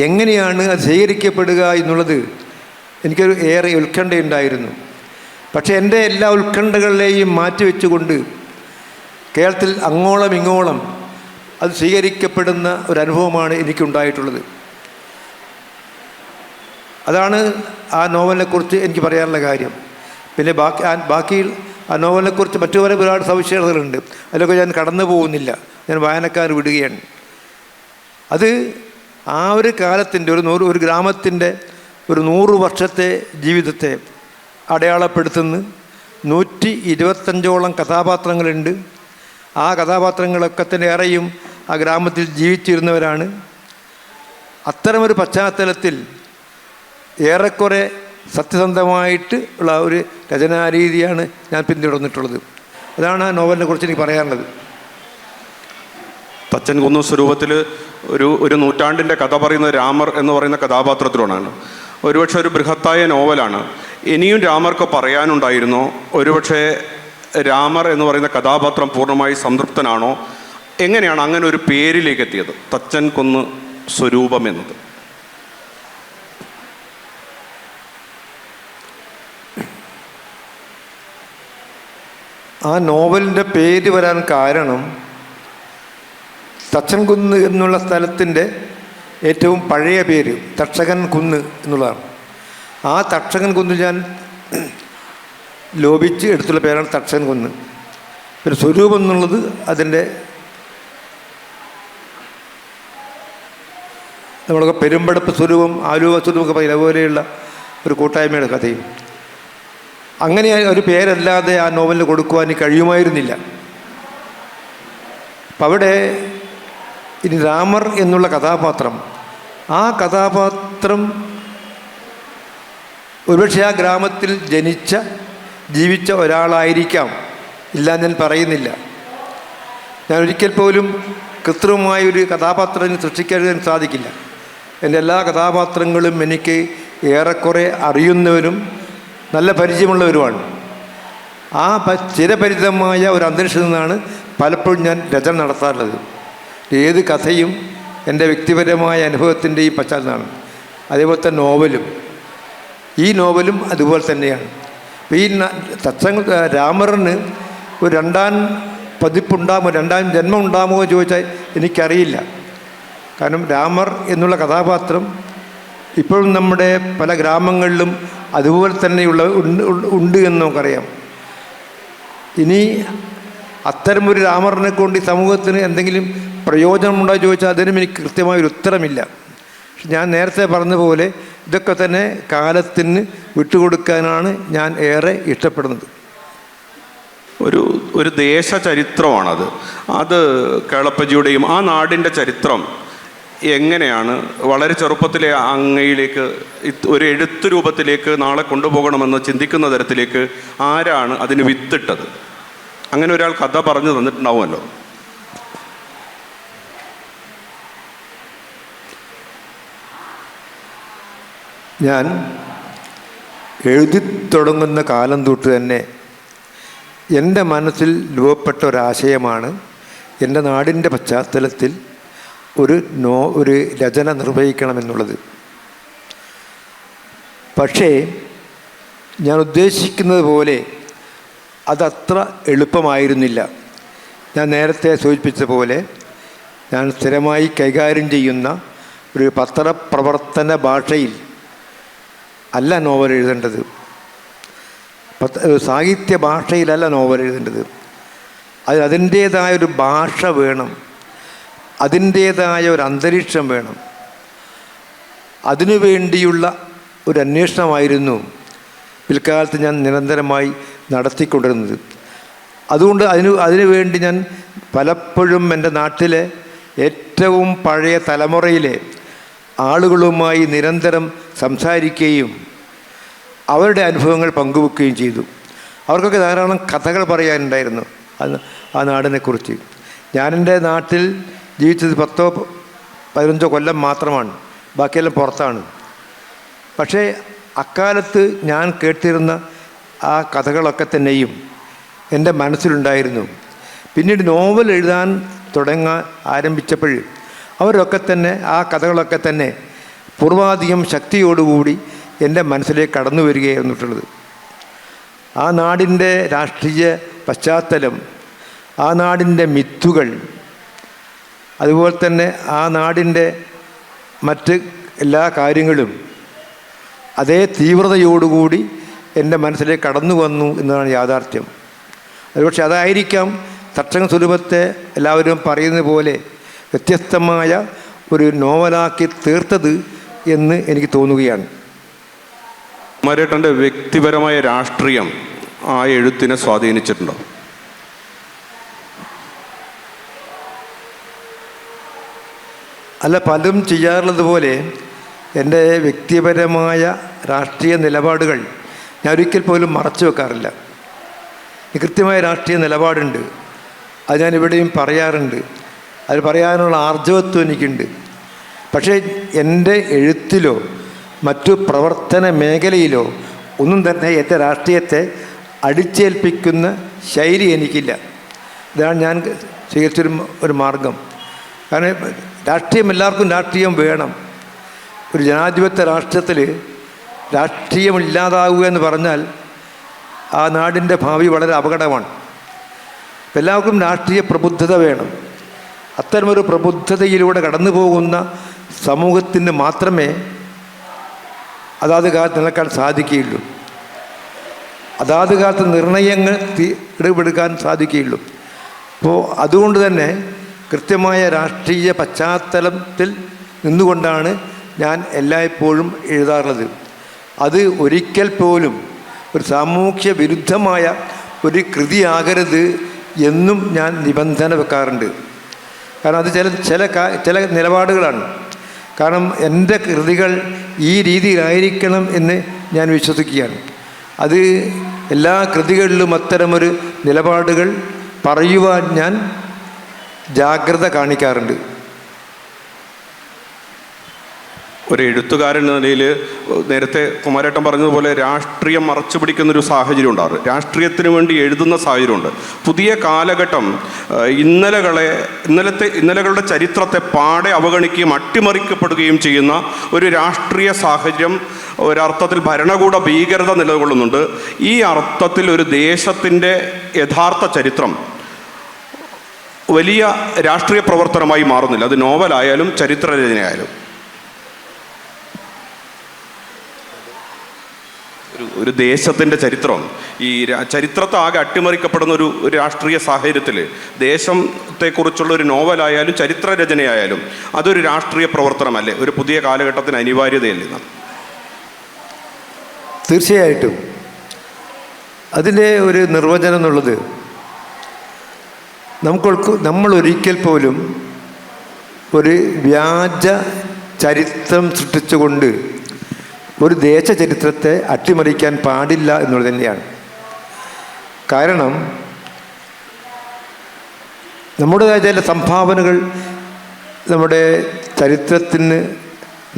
എങ്ങനെയാണ് അത് സ്വീകരിക്കപ്പെടുക എന്നുള്ളത് എനിക്കൊരു ഏറെ ഉത്കണ്ഠയുണ്ടായിരുന്നു. പക്ഷേ എൻ്റെ എല്ലാ ഉത്കണ്ഠകളിലെയും മാറ്റിവെച്ചുകൊണ്ട് കേരളത്തിൽ അങ്ങോളം ഇങ്ങോളം അത് സ്വീകരിക്കപ്പെടുന്ന ഒരനുഭവമാണ് എനിക്കുണ്ടായിട്ടുള്ളത്. അതാണ് ആ നോവലിനെക്കുറിച്ച് എനിക്ക് പറയാനുള്ള കാര്യം. പിന്നെ ബാക്കി ആ നോവലിനെക്കുറിച്ച് മറ്റു ഒരുപാട് സവിശേഷതകളുണ്ട്. അതിലൊക്കെ ഞാൻ കടന്നു പോകുന്നില്ല, ഞാൻ വായനക്കാർ വിടുകയാണ്. അത് ആ ഒരു കാലത്തിൻ്റെ ഒരു ഗ്രാമത്തിൻ്റെ ഒരു 100 വർഷത്തെ ജീവിതത്തെ അടയാളപ്പെടുത്തുന്ന 125ഓളം കഥാപാത്രങ്ങളുണ്ട്. ആ കഥാപാത്രങ്ങളൊക്കെ തന്നെ ഏറെയും ആ ഗ്രാമത്തിൽ ജീവിച്ചിരുന്നവരാണ്. അത്തരമൊരു പശ്ചാത്തലത്തിൽ ഏറെക്കുറെ സത്യസന്ധമായിട്ട് ഉള്ള ഒരു രചനാരീതിയാണ് ഞാൻ പിന്തുടർന്നിട്ടുള്ളത്. അതാണ് ആ നോവലിനെ കുറിച്ച് എനിക്ക് പറയാനുള്ളത്. തച്ചൻ കുന്ന് സ്വരൂപത്തിൽ ഒരു നൂറ്റാണ്ടിൻ്റെ കഥ പറയുന്ന രാമർ എന്ന് പറയുന്ന കഥാപാത്രത്തിലൂടെയാണ്. ഒരുപക്ഷെ ഒരു ബൃഹത്തായ നോവലാണ്. ഇനിയും രാമർക്ക് പറയാനുണ്ടായിരുന്നോ? ഒരുപക്ഷെ രാമർ എന്ന് പറയുന്ന കഥാപാത്രം പൂർണ്ണമായി സംതൃപ്തനാണോ? എങ്ങനെയാണ് അങ്ങനെ ഒരു പേരിലേക്ക് എത്തിയത്, തച്ചൻ കുന്ന് സ്വരൂപം എന്നത്? ആ നോവലിൻ്റെ പേര് വരാൻ കാരണം തച്ചൻ കുന്ന് എന്നുള്ള സ്ഥലത്തിൻ്റെ ഏറ്റവും പഴയ പേര് തക്ഷകൻ കുന്ന് എന്നുള്ളതാണ്. ആ തക്ഷകൻ കുന്ന് ഞാൻ ലോപിച്ച് എടുത്തുള്ള പേരാണ് തക്ഷകൻ കുന്ന്. പിന്നെ സ്വരൂപം എന്നുള്ളത് അതിൻ്റെ നമ്മളൊക്കെ പെരുമ്പടപ്പ് സ്വരൂപം, ആലുവ സ്വരൂപമൊക്കെ പറയില്ല, അതുപോലെയുള്ള ഒരു കൂട്ടായ്മയുടെ കഥയും. അങ്ങനെ ഒരു പേരല്ലാതെ ആ നോവലിന് കൊടുക്കുവാൻ കഴിയുമായിരുന്നില്ല. അപ്പം അവിടെ ഇനി രാമർ എന്നുള്ള കഥാപാത്രം, ആ കഥാപാത്രം ഒരുപക്ഷെ ആ ഗ്രാമത്തിൽ ജീവിച്ച ഒരാളായിരിക്കാം, ഇല്ല ഞാൻ പറയുന്നില്ല. ഞാൻ ഒരിക്കൽ പോലും കൃത്രിമമായൊരു കഥാപാത്രത്തിന് സൃഷ്ടിക്കാൻ സാധിക്കില്ല. എൻ്റെ എല്ലാ കഥാപാത്രങ്ങളും എനിക്ക് ഏറെക്കുറെ അറിയുന്നവരും നല്ല പരിചയമുള്ളവരുമാണ്. ആ ചിരപരിചിതമായ ഒരു അന്തരീക്ഷത്തിൽ നിന്നാണ് പലപ്പോഴും ഞാൻ രചന നടത്താറുള്ളത്. ഏത് കഥയും എൻ്റെ വ്യക്തിപരമായ അനുഭവത്തിൻ്റെ ഈ പശ്ചാത്തലമാണ്. അതേപോലെ തന്നെ ഈ നോവലും അതുപോലെ തന്നെയാണ്. ഈ സത്സംഗ രാമറിന് ഒരു രണ്ടാം പതിപ്പുണ്ടാകുമോ, രണ്ടാം ജന്മം ഉണ്ടാകുമോ ചോദിച്ചാൽ എനിക്കറിയില്ല. കാരണം രാമർ എന്നുള്ള കഥാപാത്രം ഇപ്പോഴും നമ്മുടെ പല ഗ്രാമങ്ങളിലും അതുപോലെ തന്നെയുള്ള ഉണ്ട് എന്ന് നമുക്കറിയാം. ഇനി അത്തരമൊരു രാമറിനെ കൊണ്ട് ഈ സമൂഹത്തിന് എന്തെങ്കിലും പ്രയോജനമുണ്ടോ ചോദിച്ചാൽ അതിനും എനിക്ക് കൃത്യമായൊരു ഉത്തരമില്ല. ഞാൻ നേരത്തെ പറഞ്ഞതുപോലെ ഇതൊക്കെ തന്നെ കാലത്തിന് വിട്ടുകൊടുക്കാനാണ് ഞാൻ ഏറെ ഇഷ്ടപ്പെടുന്നത്. ഒരു ദേശ ചരിത്രമാണത്. അത് കേളപ്പജിയുടെയും ആ നാടിൻ്റെ ചരിത്രം എങ്ങനെയാണ് വളരെ ചെറുപ്പത്തിലെ അങ്ങയിലേക്ക് ഒരു എഴുത്ത് രൂപത്തിലേക്ക് നാളെ കൊണ്ടുപോകണമെന്ന് ചിന്തിക്കുന്ന തരത്തിലേക്ക് ആരാണ് അതിന് വിത്തിട്ടത്? അങ്ങനെ ഒരാൾ കഥ പറഞ്ഞു തന്നിട്ടുണ്ടാവുമല്ലോ. ഞാൻ എഴുതി തുടങ്ങുന്ന കാലം തൊട്ട് തന്നെ എൻ്റെ മനസ്സിൽ രൂപപ്പെട്ട ഒരാശയമാണ് എൻ്റെ നാടിൻ്റെ പശ്ചാത്തലത്തിൽ ഒരു രചന നിർവഹിക്കണമെന്നുള്ളത്. പക്ഷേ ഞാൻ ഉദ്ദേശിക്കുന്നത് പോലെ അതത്ര എളുപ്പമായിരുന്നില്ല. ഞാൻ നേരത്തെ സൂചിപ്പിച്ച പോലെ ഞാൻ സ്ഥിരമായി കൈകാര്യം ചെയ്യുന്ന ഒരു പത്രപ്രവർത്തന ഭാഷയിൽ അല്ല നോവൽ എഴുതേണ്ടത്, സാഹിത്യ ഭാഷയിലല്ല നോവൽ എഴുതേണ്ടത്. അതിൻ്റേതായൊരു ഭാഷ വേണം, അതിൻ്റേതായ ഒരു അന്തരീക്ഷം വേണം. അതിനു വേണ്ടിയുള്ള ഒരു അന്വേഷണമായിരുന്നു പിൽക്കാലത്ത് ഞാൻ നിരന്തരമായി നടത്തിക്കൊണ്ടിരുന്നത്. അതുകൊണ്ട് അതിനു വേണ്ടി ഞാൻ പലപ്പോഴും എൻ്റെ നാട്ടിലെ ഏറ്റവും പഴയ തലമുറയിലെ ആളുകളുമായി നിരന്തരം സംസാരിക്കുകയും അവരുടെ അനുഭവങ്ങൾ പങ്കുവെക്കുകയും ചെയ്തു. അവർക്കൊക്കെ ധാരാളം കഥകൾ പറയാനുണ്ടായിരുന്നു ആ നാടിനെക്കുറിച്ച്. ഞാനെൻ്റെ നാട്ടിൽ ജീവിച്ചത് 10-15 കൊല്ലം മാത്രമാണ്, ബാക്കിയെല്ലാം പുറത്താണ്. പക്ഷേ അക്കാലത്ത് ഞാൻ കേട്ടിരുന്ന ആ കഥകളൊക്കെ തന്നെയും എൻ്റെ മനസ്സിലുണ്ടായിരുന്നു. പിന്നീട് നോവൽ എഴുതാൻ ആരംഭിച്ചപ്പോൾ അവരൊക്കെ തന്നെ ആ കഥകളൊക്കെ തന്നെ പൂർവാധികം ശക്തിയോടുകൂടി എൻ്റെ മനസ്സിലേക്ക് കടന്നു വരികയായിരുന്നിട്ടുള്ളത്. ആ നാടിൻ്റെ രാഷ്ട്രീയ പശ്ചാത്തലം, ആ നാടിൻ്റെ മിത്തുകൾ, അതുപോലെ തന്നെ ആ നാടിൻ്റെ മറ്റ് എല്ലാ കാര്യങ്ങളും അതേ തീവ്രതയോടുകൂടി എൻ്റെ മനസ്സിലേക്ക് കടന്നു വന്നു എന്നതാണ് യാഥാർത്ഥ്യം. അതുപക്ഷെ അതായിരിക്കാം തക്ഷക സ്വരൂപത്തെ എല്ലാവരും പറയുന്നത് പോലെ വ്യത്യസ്തമായ ഒരു നോവലാക്കി തീർത്തത് എന്ന് എനിക്ക് തോന്നുകയാണ്. കുമാരേട്ടൻ്റെ വ്യക്തിപരമായ രാഷ്ട്രീയം ആ എഴുത്തിനെ സ്വാധീനിച്ചിട്ടുണ്ടോ? അല്ല, പലരും ചെയ്യാറുള്ളത് പോലെ എൻ്റെ വ്യക്തിപരമായ രാഷ്ട്രീയ നിലപാടുകൾ ഞാൻ ഒരിക്കൽ പോലും മറച്ചു വെക്കാറില്ല. കൃത്യമായ രാഷ്ട്രീയ നിലപാടുണ്ട്, അത് ഞാൻ ഇവിടെയും പറയാറുണ്ട്. അത് പറയാനുള്ള ആർജവത്വം എനിക്കുണ്ട്. പക്ഷേ എൻ്റെ എഴുത്തിലോ മറ്റു പ്രവർത്തന മേഖലയിലോ ഒന്നും തന്നെ എൻ്റെ രാഷ്ട്രീയത്തെ അടിച്ചേൽപ്പിക്കുന്ന ശൈലി എനിക്കില്ല. ഇതാണ് ഞാൻ സ്വീകരിച്ചൊരു മാർഗം. കാരണം രാഷ്ട്രീയം, എല്ലാവർക്കും രാഷ്ട്രീയം വേണം. ഒരു ജനാധിപത്യ രാഷ്ട്രത്തിൽ രാഷ്ട്രീയമില്ലാതാവുക എന്ന് പറഞ്ഞാൽ ആ നാടിൻ്റെ ഭാവി വളരെ അപകടമാണ്. എല്ലാവർക്കും രാഷ്ട്രീയ പ്രബുദ്ധത വേണം. അത്തരമൊരു പ്രബുദ്ധതയിലൂടെ കടന്നു പോകുന്ന സമൂഹത്തിന് മാത്രമേ അതാത് കാലത്ത് നിലനിൽക്കാൻ സാധിക്കുകയുള്ളൂ, അതാത് കാലത്ത് നിർണയങ്ങൾ എടുക്കാൻ സാധിക്കുകയുള്ളൂ. അപ്പോൾ അതുകൊണ്ട് തന്നെ കൃത്യമായ രാഷ്ട്രീയ പശ്ചാത്തലത്തിൽ നിന്നുകൊണ്ടാണ് ഞാൻ എല്ലായ്പ്പോഴും എഴുതാറുള്ളത്. അത് ഒരിക്കൽ പോലും ഒരു സാമൂഹ്യ വിരുദ്ധമായ ഒരു കൃതിയാകരുത് എന്നും ഞാൻ നിബന്ധന വെക്കാറുണ്ട്. കാരണം അത് ചില നിലപാടുകളാണ്. കാരണം എൻ്റെ കൃതികൾ ഈ രീതിയിലായിരിക്കണം എന്ന് ഞാൻ വിശ്വസിക്കുകയാണ്. അത് എല്ലാ കൃതികളിലും അത്തരമൊരു നിലപാടുകൾ പറയുവാൻ ഞാൻ ജാഗ്രത കാണിക്കാറുണ്ട്. ഒരു എഴുത്തുകാരൻ എന്ന നിലയിൽ നേരത്തെ കുമാരേട്ടൻ പറഞ്ഞതുപോലെ രാഷ്ട്രീയം മറച്ചു പിടിക്കുന്നൊരു സാഹചര്യം ഉണ്ടാറ്, രാഷ്ട്രീയത്തിന് വേണ്ടി എഴുതുന്ന സാഹചര്യമുണ്ട്. പുതിയ കാലഘട്ടം ഇന്നലകളുടെ ചരിത്രത്തെ പാടെ അവഗണിക്കുകയും അട്ടിമറിക്കപ്പെടുകയും ചെയ്യുന്ന ഒരു രാഷ്ട്രീയ സാഹചര്യം ഒരർത്ഥത്തിൽ ഭരണകൂട ഭീകരത നിലകൊള്ളുന്നുണ്ട്. ഈ അർത്ഥത്തിൽ ഒരു ദേശത്തിൻ്റെ യഥാർത്ഥ ചരിത്രം വലിയ രാഷ്ട്രീയ പ്രവർത്തനമായി മാറുന്നില്ല. അത് നോവലായാലും ചരിത്രരചനയായാലും. ഒരു ദേശത്തിൻ്റെ ചരിത്രം, ഈ ചരിത്രത്തെ ആകെ അട്ടിമറിക്കപ്പെടുന്ന ഒരു രാഷ്ട്രീയ സാഹചര്യത്തിൽ ദേശത്തെക്കുറിച്ചുള്ള ഒരു നോവലായാലും ചരിത്രരചനയായാലും അതൊരു രാഷ്ട്രീയ പ്രവർത്തനമല്ലേ? ഒരു പുതിയ കാലഘട്ടത്തിന് അനിവാര്യതയല്ലേ? തീർച്ചയായിട്ടും അതിൻ്റെ ഒരു നിർവചനം എന്നുള്ളത് നമ്മൾ ഒരിക്കൽ പോലും ഒരു വ്യാജ ചരിത്രം സൃഷ്ടിച്ചുകൊണ്ട് ഒരു ദേശചരിത്രത്തെ അട്ടിമറിക്കാൻ പാടില്ല എന്നുള്ളത് തന്നെയാണ്. കാരണം നമ്മുടേതായ ചില സംഭാവനകൾ നമ്മുടെ ചരിത്രത്തിന്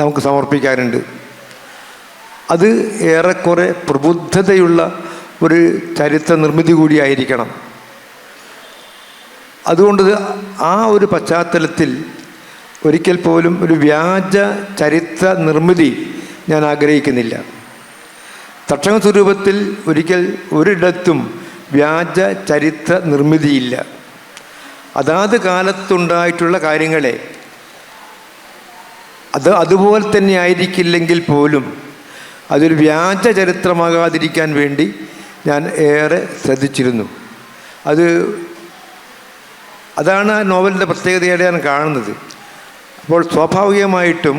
നമുക്ക് സമർപ്പിക്കാനുണ്ട്. അത് ഏറെക്കുറെ പ്രബുദ്ധതയുള്ള ഒരു ചരിത്ര നിർമ്മിതി കൂടിയായിരിക്കണം. അതുകൊണ്ട് ആ ഒരു പശ്ചാത്തലത്തിൽ ഒരിക്കൽ പോലും ഒരു വ്യാജ ചരിത്ര നിർമ്മിതി ഞാൻ ആഗ്രഹിക്കുന്നില്ല. തക്ഷക സ്വരൂപത്തിൽ ഒരിടത്തും വ്യാജ ചരിത്ര നിർമ്മിതിയില്ല. അതാത് കാലത്തുണ്ടായിട്ടുള്ള കാര്യങ്ങളെ അതുപോലെ തന്നെ ആയിരിക്കില്ലെങ്കിൽ പോലും അതൊരു വ്യാജ ചരിത്രമാകാതിരിക്കാൻ വേണ്ടി ഞാൻ ഏറെ ശ്രദ്ധിച്ചിരുന്നു. അതാണ് ആ നോവലിൻ്റെ പ്രത്യേകതയായിട്ട് ഞാൻ കാണുന്നത്. അപ്പോൾ സ്വാഭാവികമായിട്ടും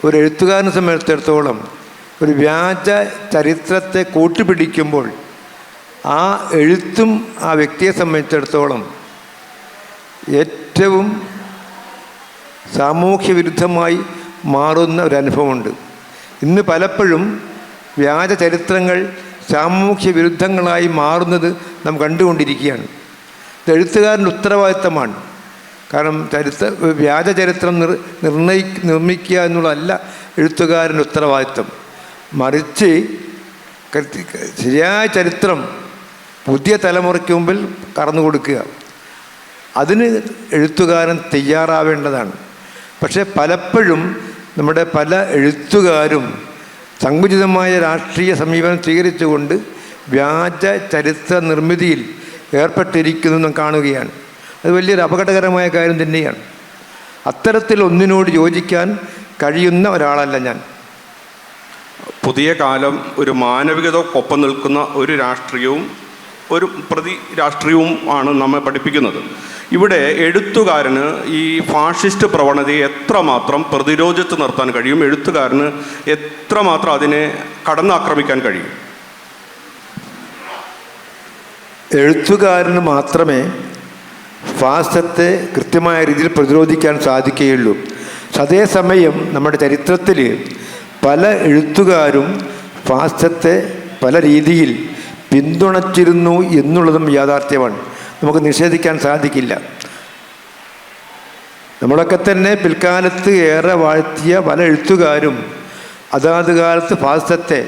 ഒരു എഴുത്തുകാരനെ സംബന്ധിച്ചിടത്തോളം ഒരു വ്യാജ ചരിത്രത്തെ കൂട്ടുപിടിക്കുമ്പോൾ ആ എഴുത്തും ആ വ്യക്തിയെ സംബന്ധിച്ചിടത്തോളം ഏറ്റവും സാമൂഹ്യ വിരുദ്ധമായി മാറുന്ന ഒരനുഭവമുണ്ട്. ഇന്ന് പലപ്പോഴും വ്യാജ ചരിത്രങ്ങൾ സാമൂഹ്യ വിരുദ്ധങ്ങളായി മാറുന്നത് നാം കണ്ടുകൊണ്ടിരിക്കുകയാണ്. ഇത് എഴുത്തുകാരൻ്റെ ഉത്തരവാദിത്തമാണ്. കാരണം വ്യാജ ചരിത്രം നിർമ്മിക്കുക എന്നുള്ളതല്ല എഴുത്തുകാരൻ്റെ ഉത്തരവാദിത്തം. മറിച്ച് ശരിയായ ചരിത്രം പുതിയ തലമുറയ്ക്ക് മുമ്പിൽ കടന്നു കൊടുക്കുക, അതിന് എഴുത്തുകാരൻ തയ്യാറാവേണ്ടതാണ്. പക്ഷേ പലപ്പോഴും നമ്മുടെ പല എഴുത്തുകാരും സങ്കുചിതമായ രാഷ്ട്രീയ സമീപനം സ്വീകരിച്ചുകൊണ്ട് വ്യാജ ചരിത്ര നിർമ്മിതിയിൽ ഏർപ്പെട്ടിരിക്കുന്നതും കാണുകയാണ്. അത് വലിയൊരു അപകടകരമായ കാര്യം തന്നെയാണ്. അത്തരത്തിൽ ഒന്നിനോട് യോജിക്കാൻ കഴിയുന്ന ഒരാളല്ല ഞാൻ. പുതിയ കാലം ഒരു മാനവികതക്കൊപ്പം നിൽക്കുന്ന ഒരു രാഷ്ട്രീയവും ഒരു പ്രതി രാഷ്ട്രീയവും ആണ് നമ്മെ പഠിപ്പിക്കുന്നത്. ഇവിടെ എഴുത്തുകാരന് ഈ ഫാഷിസ്റ്റ് പ്രവണതയെ എത്രമാത്രം പ്രതിരോധിച്ച് നിർത്താൻ കഴിയും? എഴുത്തുകാരന് എത്രമാത്രം അതിനെ കടന്നാക്രമിക്കാൻ കഴിയും? എഴുത്തുകാരന് മാത്രമേ ഫാസിസത്തെ കൃത്യമായ രീതിയിൽ പ്രതിരോധിക്കാൻ സാധിക്കുകയുള്ളൂ. അതേസമയം നമ്മുടെ ചരിത്രത്തിൽ പല എഴുത്തുകാരും ഫാസിസത്തെ പല രീതിയിൽ പിന്തുണച്ചിരുന്നു എന്നുള്ളതും യാഥാർത്ഥ്യമാണ്. നമുക്ക് നിഷേധിക്കാൻ സാധിക്കില്ല. നമ്മളൊക്കെ തന്നെ പിൽക്കാലത്ത് ഏറെ വാഴ്ത്തിയ പല എഴുത്തുകാരും അതാത് കാലത്ത് ഫാസിസത്തെ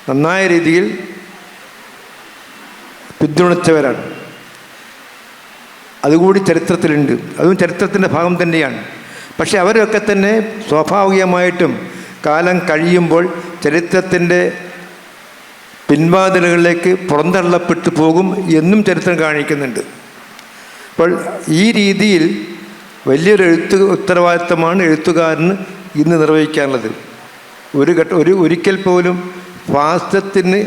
നന്നായ രീതിയിൽ പിന്തുണച്ചവരാണ്. അതുകൂടി ചരിത്രത്തിലുണ്ട്. അതും ചരിത്രത്തിൻ്റെ ഭാഗം തന്നെയാണ്. പക്ഷെ അവരൊക്കെ തന്നെ സ്വാഭാവികമായിട്ടും കാലം കഴിയുമ്പോൾ ചരിത്രത്തിൻ്റെ പിൻവാതിലുകളിലേക്ക് പുറന്തള്ളപ്പെട്ടു പോകും എന്നും ചരിത്രം കാണിക്കുന്നുണ്ട്. അപ്പോൾ ഈ രീതിയിൽ വലിയൊരു ഉത്തരവാദിത്തമാണ് എഴുത്തുകാരന് ഇന്ന് നിർവഹിക്കാനുള്ളത്. ഒരിക്കൽ പോലും ഫാസിസത്തിന്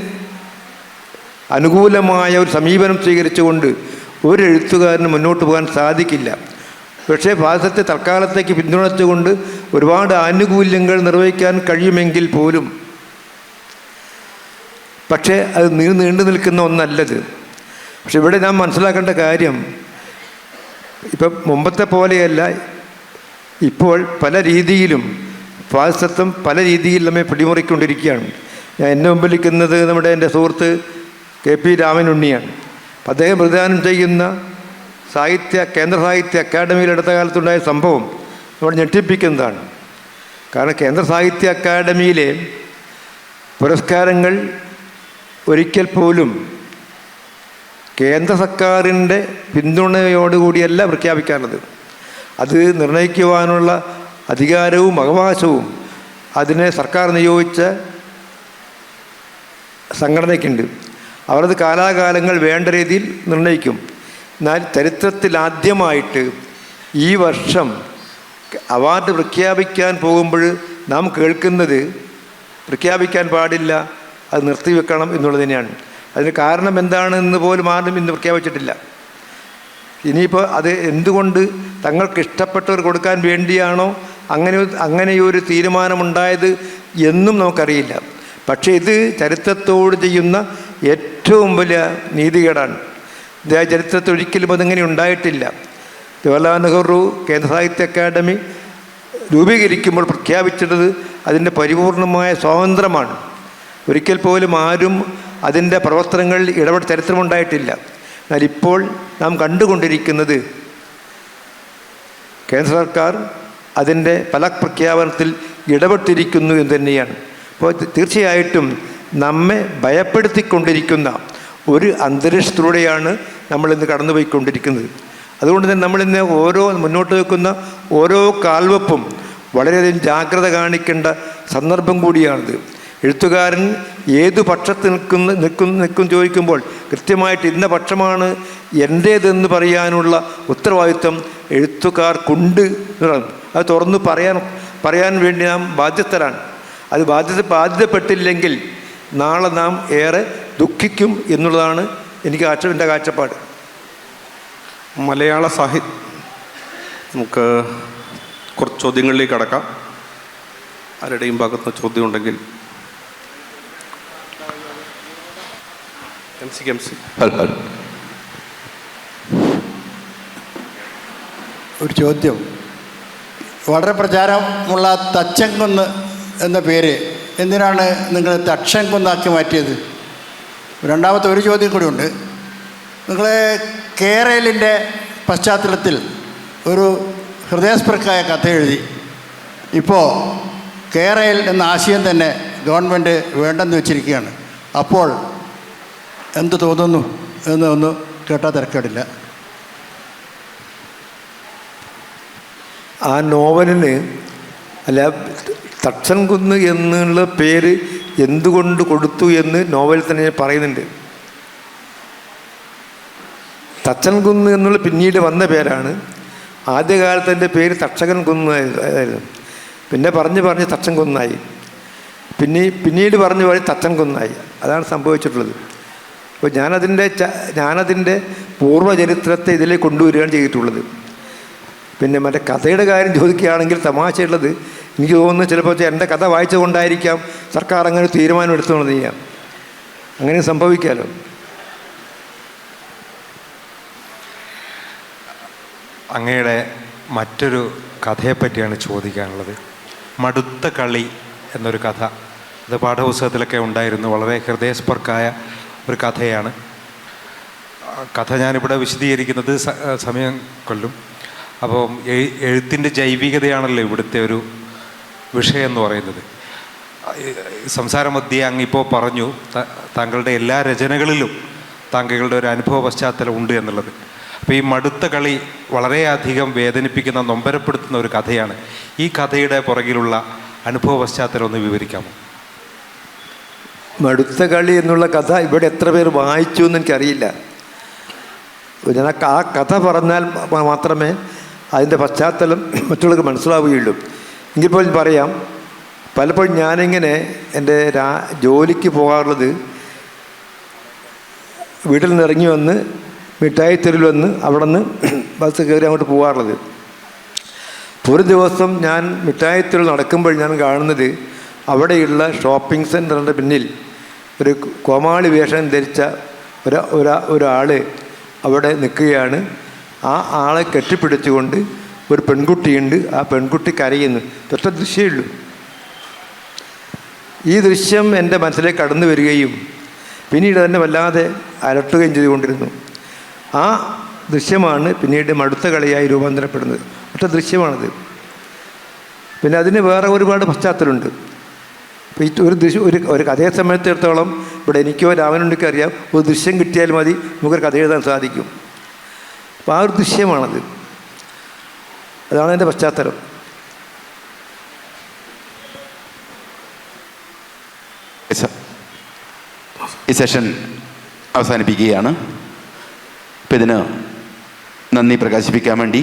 അനുകൂലമായ ഒരു സമീപനം സ്വീകരിച്ചുകൊണ്ട് ഒരു എഴുത്തുകാരന് മുന്നോട്ട് പോകാൻ സാധിക്കില്ല. പക്ഷേ ഫാസിസത്തെ തൽക്കാലത്തേക്ക് പിന്തുണച്ചുകൊണ്ട് ഒരുപാട് ആനുകൂല്യങ്ങൾ നിർവഹിക്കാൻ കഴിയുമെങ്കിൽ പോലും പക്ഷേ അത് നീണ്ടു നിൽക്കുന്ന ഒന്നല്ലത്. പക്ഷെ ഇവിടെ നാം മനസ്സിലാക്കേണ്ട കാര്യം, ഇപ്പം മുമ്പത്തെ പോലെയല്ല. ഇപ്പോൾ പല രീതിയിലും ഫാസിസത്വം പല രീതിയിൽ നമ്മെ പിടിമുറിക്കൊണ്ടിരിക്കുകയാണ്. ഞാൻ എന്നെ മുമ്പിലിരിക്കുന്നത് എൻ്റെ സുഹൃത്ത് KP രാമനുണ്ണിയാണ്. അദ്ദേഹം പ്രതിദാനം ചെയ്യുന്ന കേന്ദ്ര സാഹിത്യ അക്കാദമിയിൽ അടുത്ത കാലത്തുണ്ടായ സംഭവം നമ്മൾ ഞെട്ടിപ്പിക്കുന്നതാണ്. കാരണം കേന്ദ്ര സാഹിത്യ അക്കാദമിയിലെ പുരസ്കാരങ്ങൾ ഒരിക്കൽ പോലും കേന്ദ്ര സർക്കാരിൻ്റെ പിന്തുണയോടുകൂടിയല്ല പ്രഖ്യാപിക്കാറുള്ളത്. അത് നിർണ്ണയിക്കുവാനുള്ള അധികാരവും അവകാശവും അതിന് സർക്കാർ നിയോഗിച്ച സംഘടനയ്ക്കുണ്ട്. അവരത് കാലാകാലങ്ങൾ വേണ്ട രീതിയിൽ നിർണ്ണയിക്കും. എന്നാൽ ചരിത്രത്തിലാദ്യമായിട്ട് ഈ വർഷം അവാർഡ് പ്രഖ്യാപിക്കാൻ പോകുമ്പോൾ നാം കേൾക്കുന്നത് പ്രഖ്യാപിക്കാൻ പാടില്ല, അത് നിർത്തിവെക്കണം എന്നുള്ളത് തന്നെയാണ്. അതിന് കാരണം എന്താണെന്ന് പോലും ആരും ഇന്ന് പ്രഖ്യാപിച്ചിട്ടില്ല. ഇനിയിപ്പോൾ അത് എന്തുകൊണ്ട് തങ്ങൾക്ക് ഇഷ്ടപ്പെട്ടവർ കൊടുക്കാൻ വേണ്ടിയാണോ അങ്ങനെയൊരു തീരുമാനമുണ്ടായത് എന്നും നമുക്കറിയില്ല. പക്ഷേ ഇത് ചരിത്രത്തോട് ചെയ്യുന്ന ഏറ്റവും വലിയ നീതികേടാണ്. ചരിത്രത്തിൽ ഒരിക്കലും അതങ്ങനെ ഉണ്ടായിട്ടില്ല. ജവഹർലാൽ നെഹ്റു കേന്ദ്ര സാഹിത്യ അക്കാദമി രൂപീകരിക്കുമ്പോൾ പ്രഖ്യാപിച്ചിട്ടത് അതിൻ്റെ പരിപൂർണമായ സ്വാതന്ത്ര്യമാണ്. ഒരിക്കൽ പോലും ആരും അതിൻ്റെ പ്രവർത്തനങ്ങളിൽ ഇടപെട്ട ചരിത്രമുണ്ടായിട്ടില്ല. എന്നാൽ ഇപ്പോൾ നാം കണ്ടുകൊണ്ടിരിക്കുന്നത് കേന്ദ്ര സർക്കാർ അതിൻ്റെ പല പ്രഖ്യാപനത്തിൽ ഇടപെട്ടിരിക്കുന്നു എന്ന് തന്നെയാണ്. അപ്പോൾ തീർച്ചയായിട്ടും നമ്മെ ഭയപ്പെടുത്തിക്കൊണ്ടിരിക്കുന്ന ഒരു അന്തരീക്ഷത്തിലൂടെയാണ് നമ്മളിന്ന് കടന്നുപോയിക്കൊണ്ടിരിക്കുന്നത്. അതുകൊണ്ട് തന്നെ നമ്മളിന്ന് മുന്നോട്ട് വെക്കുന്ന ഓരോ കാൽവെപ്പും വളരെയധികം ജാഗ്രത കാണിക്കേണ്ട സന്ദർഭം കൂടിയാണിത്. എഴുത്തുകാരൻ ഏതു പക്ഷത്ത് നിൽക്കും ചോദിക്കുമ്പോൾ കൃത്യമായിട്ട് ഇന്ന പക്ഷമാണ് എൻ്റേതെന്ന് പറയാനുള്ള ഉത്തരവാദിത്വം എഴുത്തുകാർക്കുണ്ട് എന്നുള്ളതാണ്. അത് തുറന്ന് പറയാൻ വേണ്ടി നാം ബാധ്യസ്ഥരാണ്. അത് ബാധ്യതപ്പെട്ടില്ലെങ്കിൽ നാളെ നാം ഏറെ ദുഃഖിക്കും എന്നുള്ളതാണ് എൻ്റെ കാഴ്ചപ്പാട്. മലയാള നമുക്ക് കുറച്ച് ചോദ്യങ്ങളിലേക്ക് കടക്കാം. ആരുടെയും ഭാഗത്ത് ചോദ്യം ഉണ്ടെങ്കിൽ ഒരു ചോദ്യം. വളരെ പ്രചാരമുള്ള തച്ചൻകുന്ന് എന്ന പേര് എന്തിനാണ് നിങ്ങൾ തക്ഷൻകുന്നാക്കി മാറ്റിയത്? രണ്ടാമത്തെ ഒരു ചോദ്യം കൂടിയുണ്ട്. നിങ്ങൾ കേരളിൻ്റെ പശ്ചാത്തലത്തിൽ ഒരു ഹൃദയസ്പൃക്കായ കഥ എഴുതി. ഇപ്പോൾ കേരൾ എന്ന ആശയം തന്നെ ഗവൺമെൻറ് വേണ്ടെന്ന് വെച്ചിരിക്കുകയാണ്. അപ്പോൾ എന്ത് തോന്നുന്നു എന്ന് ഒന്ന് കേട്ടാൽ തിരക്കേടില്ല. ആ നോവലിന് തക്ഷൻകുന്ന് എന്നുള്ള പേര് എന്തുകൊണ്ട് കൊടുത്തു എന്ന് നോവലിൽ തന്നെ പറയുന്നുണ്ട്. തച്ചൻകുന്ന് എന്നുള്ള പിന്നീട് വന്ന പേരാണ്. ആദ്യകാലത്ത് എൻ്റെ പേര് തക്ഷകൻ കുന്നായിരുന്നു. പിന്നെ പറഞ്ഞ് തച്ചൻകുന്നായി. പിന്നീട് പറഞ്ഞ് തച്ചൻകുന്നായി. അതാണ് സംഭവിച്ചിട്ടുള്ളത്. അപ്പോൾ ഞാനതിൻ്റെ പൂർവ്വചരിത്രത്തെ ഇതിലേക്ക് കൊണ്ടുവരികയാണ് ചെയ്തിട്ടുള്ളത്. പിന്നെ മറ്റേ കഥയുടെ കാര്യം ചോദിക്കുകയാണെങ്കിൽ തമാശയുള്ളത്, എനിക്ക് തോന്നുന്നു ചിലപ്പോൾ എൻ്റെ കഥ വായിച്ചുകൊണ്ടായിരിക്കാം സർക്കാർ അങ്ങനെ തീരുമാനം എടുത്തുകൊണ്ട് ചെയ്യാം. അങ്ങനെ സംഭവിക്കാമല്ലോ. അങ്ങയുടെ മറ്റൊരു കഥയെപ്പറ്റിയാണ് ചോദിക്കാനുള്ളത്. മടുത്ത കളി എന്നൊരു കഥ, അത് പാഠപുസ്തകത്തിലൊക്കെ ഉണ്ടായിരുന്നു. വളരെ ഹൃദയസ്പർക്കായ ഒരു കഥയാണ്. കഥ ഞാനിവിടെ വിശദീകരിക്കുന്നത് സമയം കൊല്ലും. അപ്പോൾ എഴുത്തിൻ്റെ ജൈവികതയാണല്ലോ ഇവിടുത്തെ ഒരു വിഷയം എന്ന് പറയുന്നത്. സംസാരമധ്യേ അങ്ങിപ്പോൾ പറഞ്ഞു താങ്കളുടെ എല്ലാ രചനകളിലും താങ്കളുടെ ഒരു അനുഭവ പശ്ചാത്തലം ഉണ്ട് എന്നുള്ളത്. അപ്പോൾ ഈ മടുത്ത കളി വളരെയധികം വേദനിപ്പിക്കുന്ന, നൊമ്പരപ്പെടുത്തുന്ന ഒരു കഥയാണ്. ഈ കഥയുടെ പുറകിലുള്ള അനുഭവ പശ്ചാത്തലം ഒന്ന് വിവരിക്കാമോ? മടുത്ത കളി എന്നുള്ള കഥ ഇവിടെ എത്ര പേർ വായിച്ചു എന്ന് എനിക്കറിയില്ല. ഞാൻ ആ കഥ പറഞ്ഞാൽ മാത്രമേ അതിൻ്റെ പശ്ചാത്തലം മറ്റുള്ളവർക്ക് മനസ്സിലാവുകയുള്ളൂ. എങ്കിൽ പോലും പറയാം, പലപ്പോഴും ഞാനിങ്ങനെ എൻ്റെ ജോലിക്ക് പോകാറുള്ളത് വീട്ടിൽ നിന്ന് ഇറങ്ങി വന്ന് മിഠായി തെരുവിൽ വന്ന് അവിടെ നിന്ന് ബസ് കയറി അങ്ങോട്ട് പോകാറുള്ളത്. ഒരു ദിവസം ഞാൻ മിഠായി തെരുവിൽ നടക്കുമ്പോൾ ഞാൻ കാണുന്നത് അവിടെയുള്ള ഷോപ്പിംഗ് സെൻറ്ററിൻ്റെ പിന്നിൽ ഒരു കോമാളി വേഷം ധരിച്ച ഒരാൾ അവിടെ നിൽക്കുകയാണ്. ആ ആളെ കെട്ടിപ്പിടിച്ചുകൊണ്ട് ഒരു പെൺകുട്ടിയുണ്ട്. ആ പെൺകുട്ടി കരയുന്നു. തൊട്ട ദൃശ്യമുള്ളൂ. ഈ ദൃശ്യം എൻ്റെ മനസ്സിലേക്ക് കടന്നു വരികയും പിന്നീട് തന്നെ വല്ലാതെ അലട്ടുകയും ചെയ്തുകൊണ്ടിരുന്നു. ആ ദൃശ്യമാണ് പിന്നീട് മടുത്ത കളിയായി രൂപാന്തരപ്പെടുന്നത്. ഒറ്റ ദൃശ്യമാണത്. പിന്നെ അതിന് വേറെ ഒരുപാട് പശ്ചാത്തലമുണ്ട്. ഒരു കഥയെ സംബന്ധിച്ചിടത്തോളം ഇവിടെ എനിക്കോ രാമനുണ്ടിക്കോ അറിയാം, ഒരു ദൃശ്യം കിട്ടിയാൽ മതി നമുക്കൊരു കഥ എഴുതാൻ സാധിക്കും. അപ്പോൾ ആ ഒരു ദൃശ്യമാണത്. അതാണ് എൻ്റെ പശ്ചാത്തലം. ഈ സെഷൻ അവസാനിപ്പിക്കുകയാണ്. ഇപ്പം ഇതിന് നന്ദി പ്രകാശിപ്പിക്കാൻ വേണ്ടി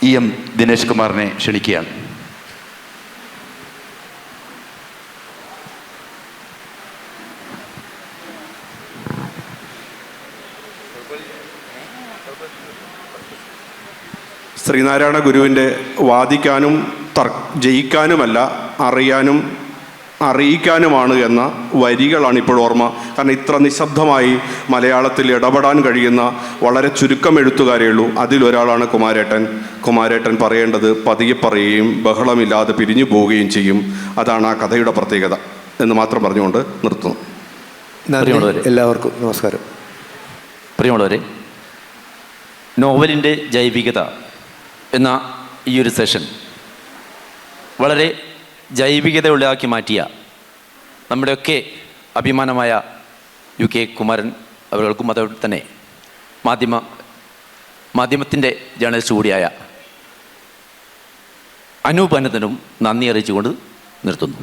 EM ദിനേശ് കുമാറിനെ ക്ഷണിക്കുകയാണ്. ശ്രീനാരായണ ഗുരുവിൻ്റെ വാദിക്കാനും ജയിക്കാനുമല്ല അറിയാനും അറിയിക്കാനുമാണ് എന്ന വരികളാണ് ഇപ്പോൾ ഓർമ്മ. കാരണം ഇത്ര നിശബ്ദമായി മലയാളത്തിൽ ഇടപെടാൻ കഴിയുന്ന വളരെ ചുരുക്കം എഴുത്തുകാരേ ഉള്ളൂ. അതിലൊരാളാണ് കുമാരേട്ടൻ. കുമാരേട്ടൻ പറയേണ്ടത് പതിയെ പറയുകയും ബഹളമില്ലാതെ പിരിഞ്ഞു പോവുകയും ചെയ്യും. അതാണ് ആ കഥയുടെ പ്രത്യേകത എന്ന് മാത്രം പറഞ്ഞുകൊണ്ട് നിർത്തുന്നു. എല്ലാവർക്കും നമസ്കാരം. പ്രിയമുള്ളവരെ, നോവലിൻ്റെ ജൈവികത എന്ന ഈ ഒരു സെഷൻ വളരെ ജൈവികതയുള്ളതാക്കി മാറ്റിയ നമ്മുടെയൊക്കെ അഭിമാനമായ UK കുമാരൻ അവർക്കും അതോടെ തന്നെ മാധ്യമത്തിൻ്റെ ജേർണലിസ്റ്റ് കൂടിയായ അനൂപ് അനന്തനും നന്ദി അറിയിച്ചുകൊണ്ട് നിർത്തുന്നു.